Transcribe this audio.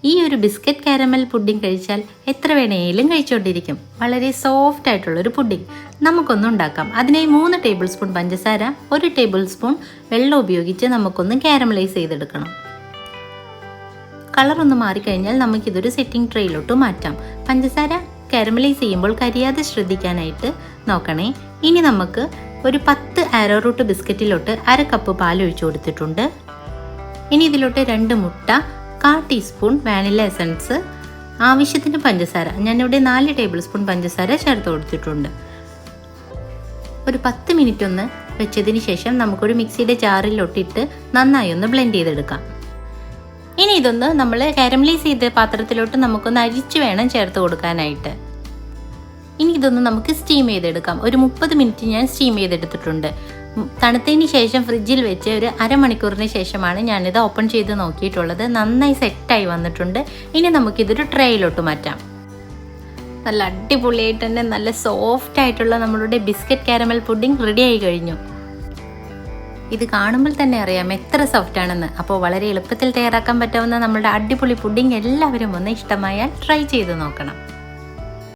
ഈ ഒരു biscuit caramel pudding കഴിച്ചാൽ എത്ര വേണേലും കഴിച്ചുകൊണ്ടിരിക്കും. വളരെ സോഫ്റ്റ് ആയിട്ടുള്ളൊരു പുഡിംഗ് നമുക്കൊന്ന് ഉണ്ടാക്കാം. അതിനായി 3 ടേബിൾ സ്പൂൺ പഞ്ചസാര, 1 ടേബിൾ സ്പൂൺ വെള്ളം ഉപയോഗിച്ച് നമുക്കൊന്ന് കാരമലൈസ് ചെയ്തെടുക്കണം. കളറൊന്ന് മാറിക്കഴിഞ്ഞാൽ നമുക്കിതൊരു സെറ്റിംഗ് ട്രേയിലോട്ട് മാറ്റാം. പഞ്ചസാര കാരമലൈസ് ചെയ്യുമ്പോൾ കരിയാതെ ശ്രദ്ധിക്കാനായിട്ട് നോക്കണേ. ഇനി നമുക്ക് ഒരു 10 ആരോ റൂട്ട് ബിസ്ക്കറ്റിലോട്ട് 1/2 കപ്പ് പാൽ ഒഴിച്ചു കൊടുത്തിട്ടുണ്ട്. ഇനി ഇതിലോട്ട് 2 മുട്ട, 1/4 ടീസ്പൂൺ വാനില എസൻസ്, ആവശ്യത്തിന് പഞ്ചസാര, ഞാനിവിടെ 4 ടേബിൾ സ്പൂൺ പഞ്ചസാര ചേർത്ത് കൊടുത്തിട്ടുണ്ട്. ഒരു 10 മിനിറ്റ് ഒന്ന് വെച്ചതിന് ശേഷം നമുക്കൊരു മിക്സിയുടെ ജാറിലോട്ടിട്ട് നന്നായി ഒന്ന് ബ്ലെൻഡ് ചെയ്തെടുക്കാം. ഇനി ഇതൊന്ന് നമ്മൾ കാരമലൈസ് ചെയ്ത പാത്രത്തിലോട്ട് നമുക്കൊന്ന് അരിച്ച് വേണം ചേർത്ത് കൊടുക്കാനായിട്ട്. ഇനി ഇതൊന്ന് നമുക്ക് സ്റ്റീം ചെയ്തെടുക്കാം. ഒരു 30 മിനിറ്റ് ഞാൻ സ്റ്റീം ചെയ്തെടുത്തിട്ടുണ്ട്. തണുത്തതിന് ശേഷം ഫ്രിഡ്ജിൽ വെച്ച് ഒരു അരമണിക്കൂറിന് ശേഷമാണ് ഞാനിത് ഓപ്പൺ ചെയ്ത് നോക്കിയിട്ടുള്ളത്. നന്നായി സെറ്റായി വന്നിട്ടുണ്ട്. ഇനി നമുക്കിതൊരു ട്രേയിലോട്ട് മാറ്റാം. നല്ല അടിപൊളിയായിട്ട് തന്നെ നല്ല സോഫ്റ്റ് ആയിട്ടുള്ള നമ്മളുടെ ബിസ്ക്കറ്റ് കാരമൽ പുഡിംഗ് റെഡി ആയി കഴിഞ്ഞു. ഇത് കാണുമ്പോൾ തന്നെ അറിയാം എത്ര സോഫ്റ്റ് ആണെന്ന്. അപ്പോൾ വളരെ എളുപ്പത്തിൽ തയ്യാറാക്കാൻ പറ്റാവുന്ന നമ്മുടെ അടിപൊളി പുഡിംഗ് എല്ലാവരും ഒന്ന് ഇഷ്ടമായാൽ ട്രൈ ചെയ്ത് നോക്കണം.